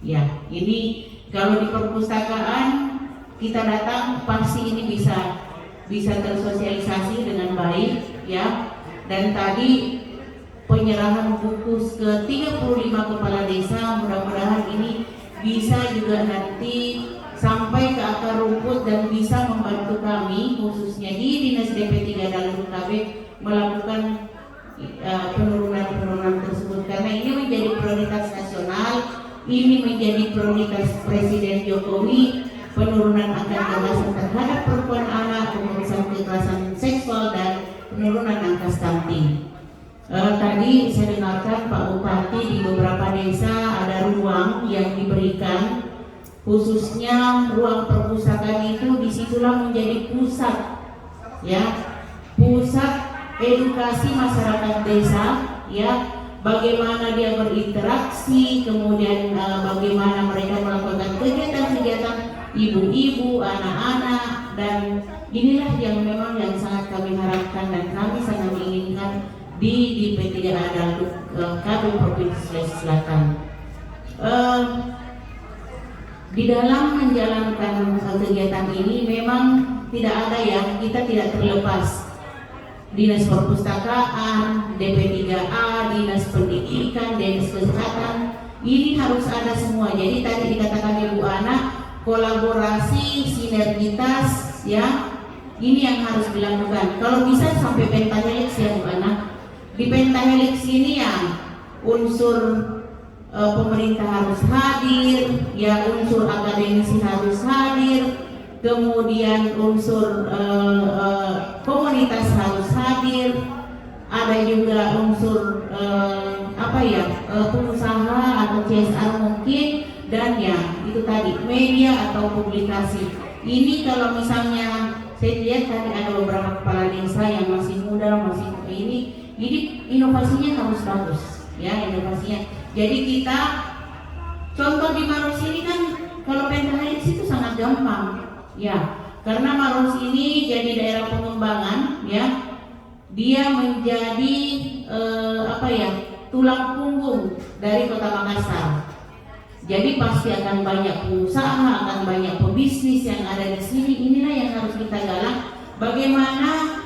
Ya, ini kalau di perpustakaan kita datang pasti ini bisa tersosialisasi dengan baik ya. Dan tadi penyerahan buku ke 35 kepala desa, mudah-mudahan ini bisa juga nanti sampai ke akar rumput dan bisa membantu kami khususnya di Dinas DP3 Dalur KB melakukan penurunan tersebut, karena ini menjadi prioritas nasional, ini menjadi prioritas Presiden Jokowi, penurunan angka kekerasan terhadap perempuan, anak, pemeriksaan kekerasan seksual, dan penurunan angka stunting. Tadi saya dengarkan Pak Bupati di beberapa desa ada ruang yang diberikan, khususnya ruang perpustakaan itu disitulah menjadi pusat ya, pusat edukasi masyarakat desa ya, bagaimana dia berinteraksi, kemudian bagaimana mereka melakukan kegiatan-kegiatan ibu-ibu, anak-anak, dan inilah yang memang yang sangat kami harapkan dan kami sangat inginkan di DP3 Dalur KB Provinsi Sulawesi Selatan. Di dalam menjalankan kegiatan ini memang tidak ada ya, kita tidak terlepas Dinas Perpustakaan, DP3A, Dinas Pendidikan, Dinas Kesehatan, ini harus ada semua. Jadi tadi dikatakan Ibu Ana, kolaborasi, sinergitas ya, ini yang harus dilakukan. Kalau bisa sampai pentahelix ya Bu Ana. Di pentahelix ini ya unsur pemerintah harus hadir, ya unsur akademisi harus hadir, kemudian unsur komunitas harus hadir, ada juga unsur pengusaha atau CSR mungkin, dan ya itu tadi media atau publikasi. Ini kalau misalnya saya lihat tadi ada beberapa kepala desa yang masih muda, masih ini inovasinya harus bagus ya, inovasinya. Jadi kita contoh di Maros ini kan kalau pentahelix itu sangat gampang ya, karena Maros ini jadi daerah pengembangan ya, dia menjadi tulang punggung dari Kota Makassar. Jadi pasti akan banyak pengusaha, akan banyak pebisnis yang ada di sini. Inilah yang harus kita galang, bagaimana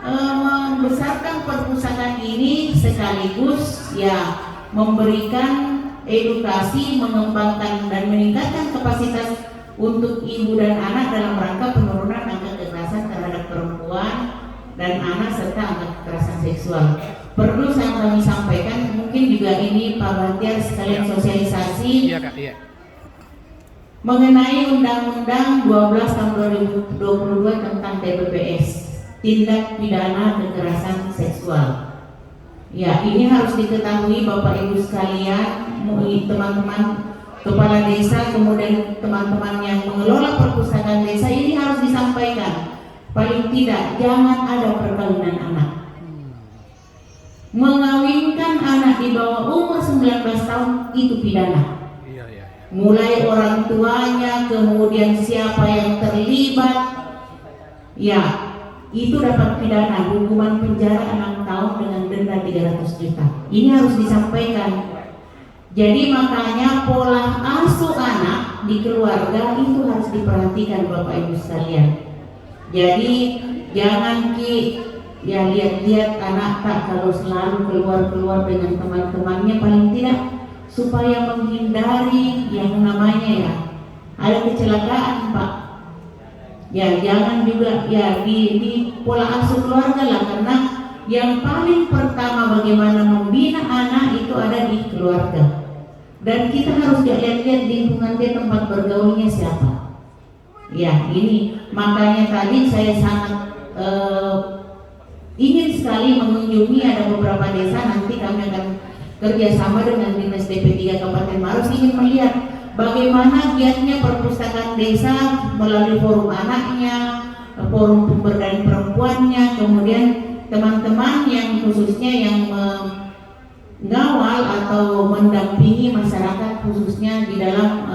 membesarkan perpustakaan ini sekaligus ya memberikan edukasi, mengembangkan dan meningkatkan kapasitas untuk ibu dan anak dalam rangka penurunan angka kekerasan terhadap perempuan dan anak serta angka kekerasan seksual. Perlu kami sampaikan, mungkin juga ini Pak Bantiar sekalian sosialisasi mengenai Undang-Undang 12 tahun 2022 tentang TPPS, tindak pidana kekerasan seksual. Ya, ini harus diketahui Bapak Ibu sekalian, teman-teman kepala desa, kemudian teman-teman yang mengelola perpustakaan desa, ini harus disampaikan. Paling tidak jangan ada perkawinan anak. Mengawinkan anak di bawah umur 19 tahun itu pidana. Mulai orang tuanya, kemudian siapa yang terlibat, ya itu dapat pidana, hukuman penjara 6 tahun dengan denda 300 juta. Ini harus disampaikan. Jadi makanya pola asuh anak di keluarga itu harus diperhatikan Bapak Ibu sekalian. Jadi jangan lihat-lihat anak tak kalau selalu keluar dengan teman-temannya, paling tidak supaya menghindari yang namanya ya ada kecelakaan Pak. Ya jangan juga ya di pola asuh keluarga lah, karena yang paling pertama bagaimana membina anak itu ada di keluarga, dan kita harus lihat-lihat lingkungan dia, tempat bergaulnya siapa. Ya ini makanya tadi saya sangat ingin sekali mengunjungi ada beberapa desa, nanti kami akan kerjasama dengan Dinas DP3 Kabupaten Maros, ingin melihat bagaimana giatnya perpustakaan desa melalui forum anaknya, forum pemberdayaan perempuannya, kemudian teman-teman yang khususnya yang mengawal atau mendampingi masyarakat khususnya di dalam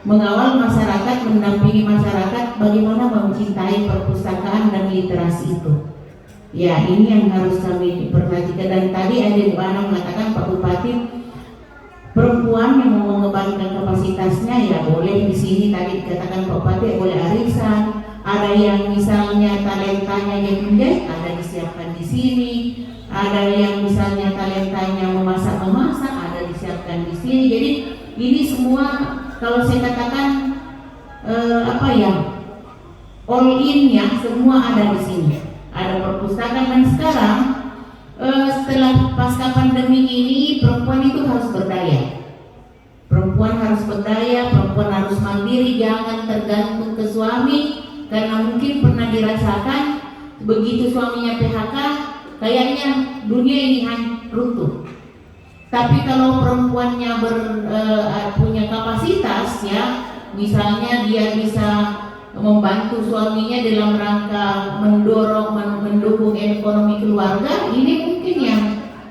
mengawal masyarakat, mendampingi masyarakat bagaimana mencintai perpustakaan dan literasi itu. Ya ini yang harus kami perhatikan. Dan tadi ada Bu Ana mengatakan Pak Bupati perempuan yang mau mengembangkan kapasitasnya ya boleh di sini tadi dikatakan Pak Bupati boleh arisan. Ada yang misalnya talentanya yang menjahit, ada disiapkan di sini. Ada yang misalnya talentanya memasak, ada disiapkan di sini. Jadi ini semua kalau saya katakan all in ya, semua ada di sini. Ada perpustakaan dan sekarang setelah pasca pandemi ini perempuan itu harus berdaya. Perempuan harus berdaya, perempuan harus mandiri, jangan tergantung ke suami. Karena mungkin pernah dirasakan begitu suaminya PHK, kayaknya dunia ini runtuh. Tapi kalau perempuannya punya kapasitas ya, misalnya dia bisa membantu suaminya dalam rangka mendukung ekonomi keluarga, ini mungkin yang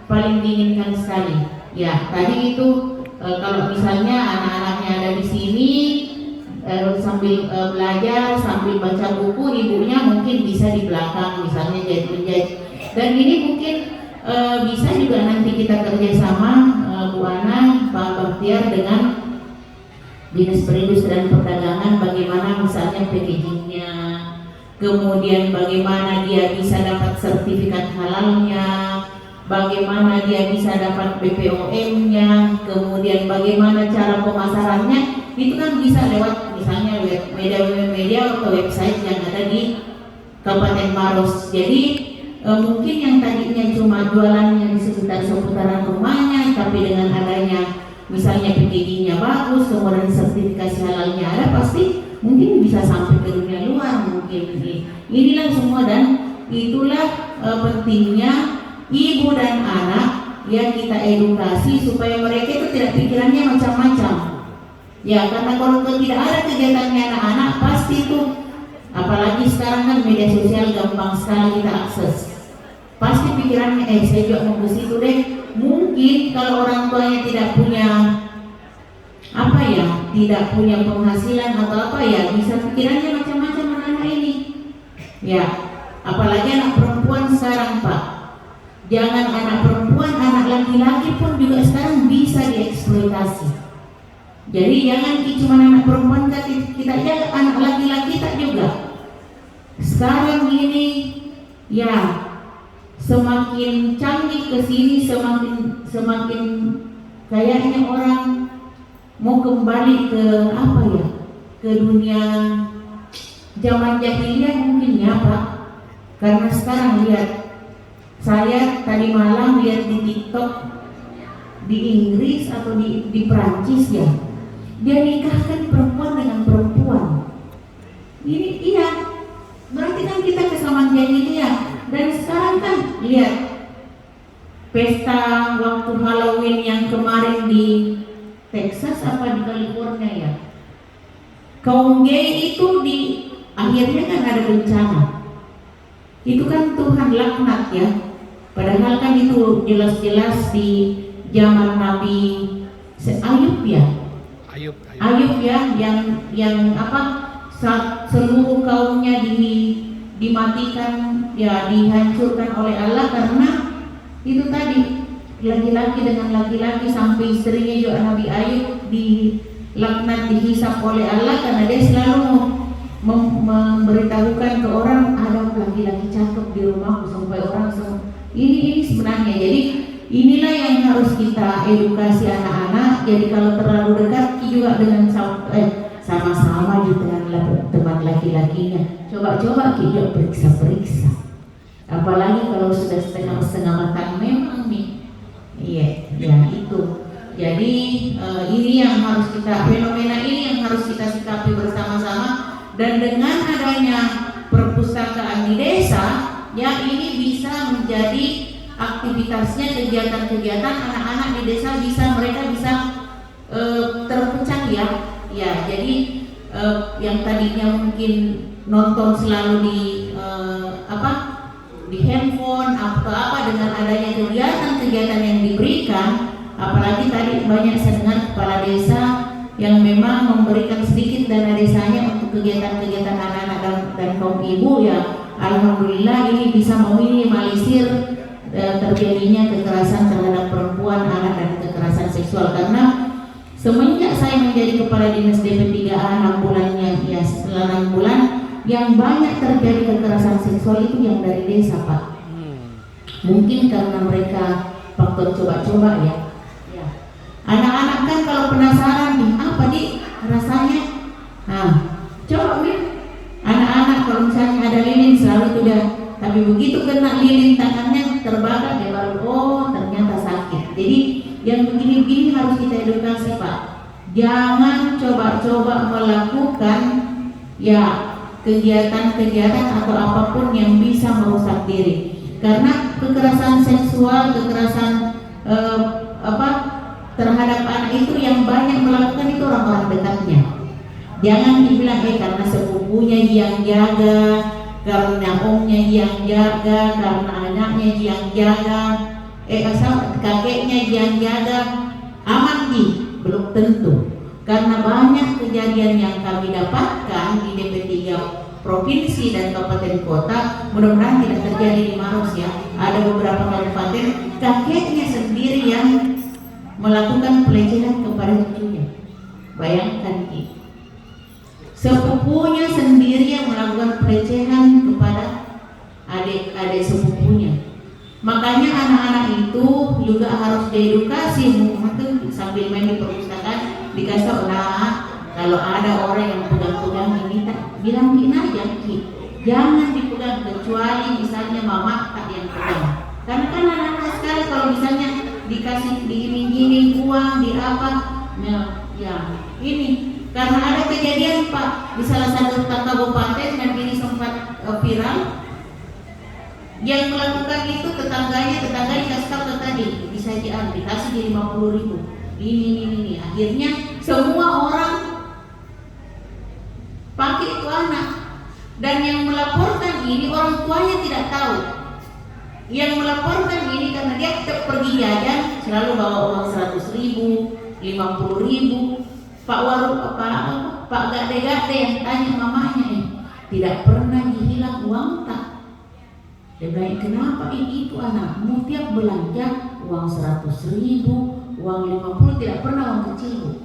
paling diinginkan sekali. Ya, tadi itu kalau misalnya anak-anaknya ada di sini sambil belajar, sambil baca buku, ibunya mungkin bisa di belakang misalnya jahit-jahit. Dan ini mungkin bisa juga nanti kita kerjasama Bu Ana, Pak Bahtiar dengan Dinas Perindustrian dan Perdagangan, bagaimana misalnya packagingnya, kemudian bagaimana dia bisa dapat sertifikat halalnya, bagaimana dia bisa dapat BPOM-nya, kemudian bagaimana cara pemasarannya. Itu kan bisa lewat misalnya media atau website yang ada di Kabupaten Maros. Jadi mungkin yang tadinya cuma jualannya di sekitar seputaran rumahnya, tapi dengan adanya misalnya packagingnya bagus, kemudian sertifikasi halalnya ada, pasti mungkin bisa sampai ke dunia luar mungkin. Inilah semua, dan itulah pentingnya ibu dan anak yang kita edukasi supaya mereka itu tidak pikirannya macam-macam. Ya, karena kalau tidak ada kegiatannya anak-anak, pasti itu, apalagi sekarang kan media sosial gampang sekali kita akses. Pasti pikirannya, saya juga mau ke situ deh. Mungkin kalau orang tuanya tidak punya tidak punya penghasilan atau bisa pikirannya macam-macam anak-anak ini. Ya, apalagi anak perempuan sekarang Pak. Jangan anak perempuan, anak laki-laki pun juga sekarang bisa dieksploitasi. Jadi jangan cuma anak perempuan, kita jaga anak laki-laki tak juga. Sekarang ini ya semakin canggih ke sini, semakin kayaknya orang mau kembali ke ke dunia zaman jahiliyah mungkin ya Pak. Karena sekarang lihat, saya tadi malam lihat di TikTok di Inggris atau di Perancis ya, dia nikahkan perempuan dengan perempuan. Ini iya, berarti kan kita kesamaan jahiliyah. Dan sekarang kan lihat pesta waktu Halloween yang kemarin di Texas apa di California ya, kaum gay itu akhirnya kan ada bencana. Itu kan Tuhan laknat ya. Padahal kan itu jelas-jelas di zaman Nabi Ayub ya. Ayub ya, yang saat seluruh kaumnya dimatikan ya, dihancurkan oleh Allah karena itu tadi laki-laki dengan laki-laki, sampai istrinya juga Nabi Ayub dilaknat, dihisap oleh Allah karena dia selalu memberitahukan ke orang ada laki-laki cakep di rumahku, sampai orang ini sebenarnya. Jadi inilah yang harus kita edukasi anak-anak. Jadi kalau terlalu dekat juga dengan sama-sama juga dengan teman laki-lakinya, coba kita periksa. Apalagi kalau sudah setengah matang memang nih. Iya, ya itu. Jadi ini yang harus fenomena ini yang harus kita sikapi bersama-sama. Dan dengan adanya perpustakaan di desa, ya ini bisa menjadi aktivitasnya, kegiatan-kegiatan anak-anak di desa mereka bisa terpecah ya. Ya, jadi yang tadinya mungkin nonton selalu di handphone atau dengan adanya kegiatan-kegiatan yang diberikan, apalagi tadi banyak saya dengar kepala desa yang memang memberikan sedikit dana desanya untuk kegiatan-kegiatan anak-anak dan kaum ibu ya, alhamdulillah ini bisa meminimalisir terjadinya kekerasan terhadap perempuan, anak, dan kekerasan seksual. Karena Semenjak saya menjadi kepala dinas DP3A 6 bulannya, ya setelah 6 bulan, yang banyak terjadi kekerasan seksual itu yang dari desa, Pak. Mungkin karena mereka faktor coba-coba ya. Anak-anak kan kalau penasaran nih, apa di rasanya? Nah, coba nih. Anak-anak kalau misalnya ada lilin selalu itu dah. Tapi begitu kena lilin tangannya terbakar, dia baru oh ternyata sakit. Jadi yang begini-begini harus kita edukasi, Pak. Jangan coba-coba melakukan ya kegiatan-kegiatan atau apapun yang bisa merusak diri. Karena kekerasan seksual, kekerasan terhadap anak itu yang banyak melakukan itu orang-orang dekatnya. Jangan dibilang karena sepupunya yang jaga, karena omnya yang jaga, karena anaknya yang jaga, asal kakeknya yang jaga. Aman belum tentu. Karena banyak kejadian yang kami dapatkan di DP3 provinsi dan kabupaten kota, mudah-mudahan tidak terjadi di Maros ya. Ada beberapa kabupaten kakeknya sendiri yang melakukan pelecehan kepada cucunya. Bayangkan sepupunya sendiri yang melakukan pelecehan kepada adik-adik sepupunya. Makanya anak-anak itu juga harus diedukasi, sambil main di perpustakaan dikasih tahu, nah kalau ada orang yang pegang-pegang ini bilang aja jangan dipegang kecuali misalnya mama tak yang pegang. Karena kan anak-anak sekali kalau misalnya dikasih diiming-iming uang di apa, ya ini karena ada kejadian Pak di salah satu kabupaten dan ini sempat viral, yang melakukan itu tetangganya kasih tahu tadi bisa dikasih di 50.000 ini akhirnya semua orang pakai itu anak, dan yang melaporkan ini orang tuanya tidak tahu. Yang melaporkan ini karena dia tetap pergi jajan selalu bawa uang 100.000, 50.000. Pak gade-gade yang tanya mamanya tidak pernah hilang uang tak. Dia bilang kenapa itu anakmu tiap belanja uang 100.000, uang 50, tidak pernah uang kecil.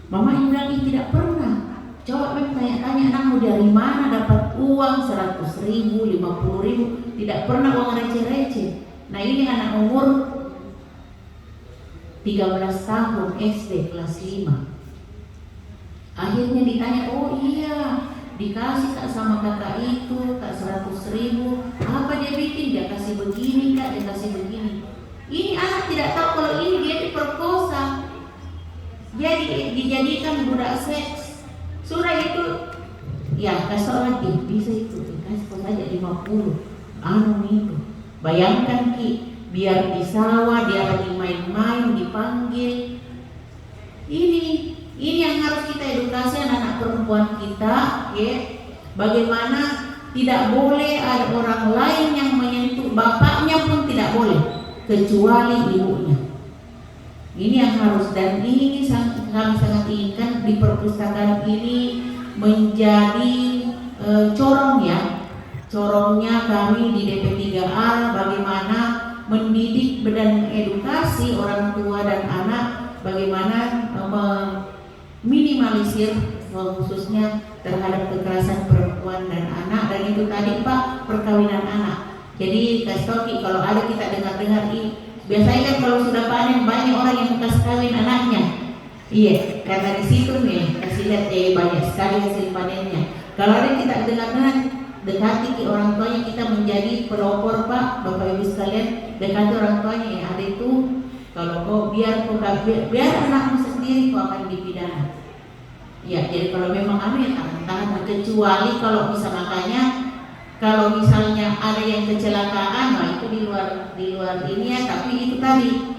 Mama bilang tidak pernah. Coba tanya-tanya anakmu dari mana dapat uang 100.000, 50.000, tidak pernah uang receh-receh. Nah ini anak umur 13 tahun SD kelas 5. Akhirnya ditanya, oh iya dikasih kak sama kakak itu kak 100.000. Apa dia bikin? Dia kasih begini kak, dia kasih begini. Ini anak tidak tahu kalau ini dia diperkosa, dia dijadikan budak seks. Sudah itu ya kasih lagi bisa itu dikasih saja 50 itu. Bayangkan biar di sawah dia lagi main-main dipanggil. Ini yang harus kita edukasi anak-anak perempuan kita ya. Bagaimana tidak boleh ada orang lain yang menyentuh, bapaknya pun tidak boleh kecuali ibunya. Ini yang harus, dan ini kami sangat inginkan di perpustakaan ini menjadi corong ya. Corongnya kami di DP3A bagaimana mendidik dan edukasi orang tua dan anak, bagaimana meminimalisir khususnya terhadap kekerasan perempuan dan anak. Dan itu tadi Pak, perkawinan anak. Jadi Kastoki kalau ada kita dengar-dengar ini, biasanya kan kalau sudah panen banyak orang yang bekas kawin anaknya. Iya, karena di situ nih kasih lihat banyak sekali hasil panennya. Kalau ada kita dengar-dengar, dekati ke orang tuanya, kita menjadi pelopor Pak, Bapak Ibu sekalian, dekati orang tuanya yang ada itu. Kalau kau biar anakmu sendiri kau akan dipidana. Ya, jadi kalau memang ya tahan, kecuali kalau bisa makanya kalau misalnya ada yang kecelakaan, nah itu di luar ini ya, tapi itu tadi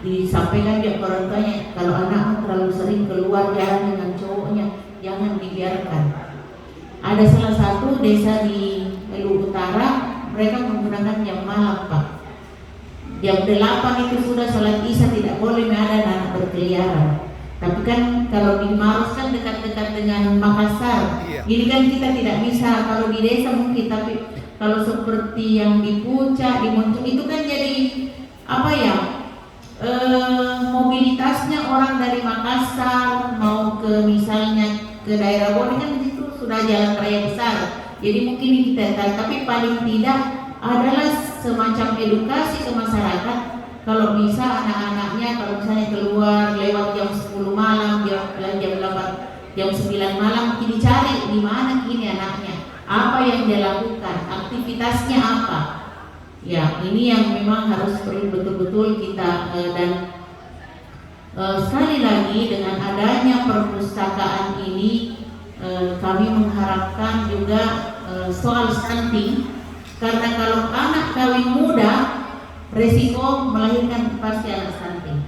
disampaikan dia ke orang tuanya, kalau anakmu terlalu sering keluar jalan dengan cowoknya, jangan dibiarkan. Ada salah satu desa di Luwu Utara, mereka menggunakan jam malam Pak. Jam 8 itu sudah sholat isya, tidak boleh ada anak berkeliaran. Tapi kan kalau di Maros kan dekat-dekat dengan Makassar, ini kan kita tidak bisa. Kalau di desa mungkin, tapi kalau seperti yang di Puncak, di Moncong itu kan jadi apa ya, orang dari Makassar mau ke misalnya ke daerah Bone kan di situ sudah jalan raya besar. Jadi mungkin ini kita tahu, tapi paling tidak adalah semacam edukasi ke masyarakat. Kalau bisa anak-anaknya kalau misalnya keluar lewat jam 10 malam, jam 8, jam 9 malam, dicari di mana kini anaknya, apa yang dia lakukan, aktivitasnya apa. Ya, ini yang memang harus perlu betul-betul kita dan sekali lagi dengan adanya perpustakaan ini kami mengharapkan juga soal stunting, karena kalau anak kawin muda resiko melahirkan pasti anak stunting.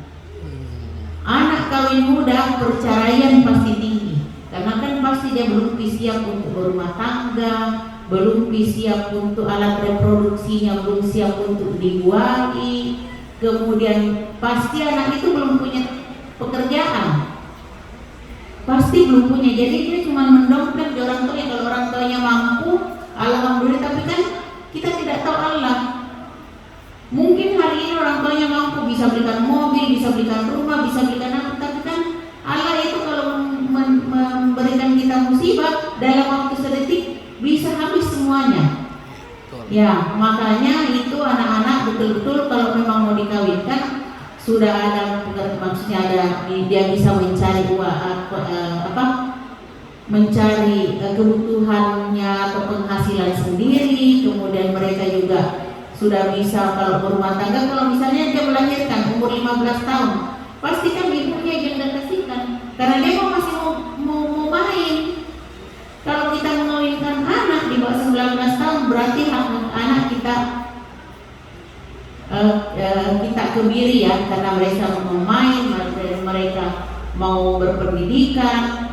Anak kawin muda perceraian pasti tinggi, karena kan pasti dia belum siap untuk berumah tangga, belum siap untuk alat reproduksinya, belum siap untuk dibuahi, kemudian pasti anak itu belum punya pekerjaan, pasti belum punya. Jadi dia cuma mendongkrak di orang tuanya. Kalau orang tuanya mampu, alhamdulillah, tapi kan kita tidak tahu Allah. Mungkin hari ini orang tuanya mampu, bisa belikan mobil, bisa belikan rumah, bisa belikan apa, tapi kan Allah itu kalau memberikan kita musibah dalam waktu sedetik bisa habis semuanya. Ya, makanya itu anak-anak betul-betul kalau memang mau dikawinkan sudah ada, maksudnya ada dia bisa mencari mencari kebutuhannya atau penghasilan sendiri, kemudian mereka juga sudah bisa kalau berumah tangga. Kalau misalnya dia melahirkan umur 15 tahun, pasti kan ibunya yang kasihkan karena dia masih mau main. Kalau kita mengawinkan anak di bawah 19 tahun, berarti anak kita kebiri ya, karena mereka mau main, mereka mau berpendidikan.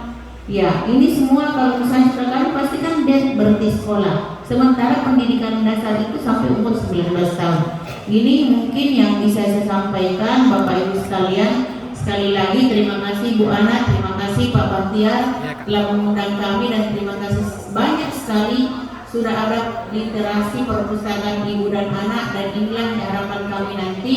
Ya, ini semua kalau misalnya sudah kawin pasti kan dia berhenti sekolah. Sementara pendidikan dasar itu sampai umur 19 tahun. Ini mungkin yang bisa saya sampaikan Bapak Ibu sekalian. Sekali lagi terima kasih Bu Ana, terima kasih Pak Bahtiar telah mengundang kami, dan terima kasih banyak sekali sudah ada literasi perpustakaan ibu dan anak, dan inilah harapan kami nanti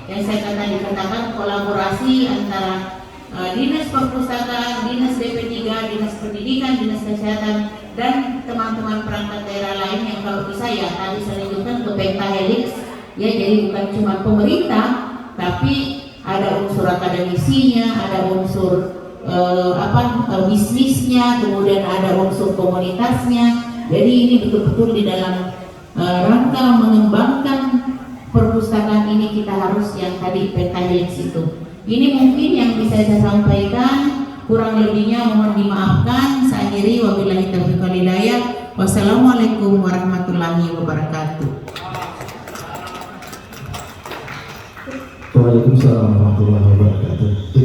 yang saya dikatakan kolaborasi antara Dinas Perpustakaan, Dinas DP3, Dinas Pendidikan, Dinas Kesehatan, dan teman-teman perangkat daerah lain yang kalau bisa ya tadi saya lanjutkan ke pentahelix ya, jadi bukan cuma pemerintah tapi ada unsur akademisinya, ada unsur bisnisnya, kemudian ada unsur komunitasnya. Jadi ini betul-betul di dalam rangka mengembangkan perpustakaan ini kita harus yang tadi pentahelix itu. Ini mungkin yang bisa saya sampaikan, kurang lebihnya mohon dimaafkan. Saya akhiri, wabillahi taufiq wal hidayah. Wassalamualaikum warahmatullahi wabarakatuh. Waalaikumsalam warahmatullahi wabarakatuh.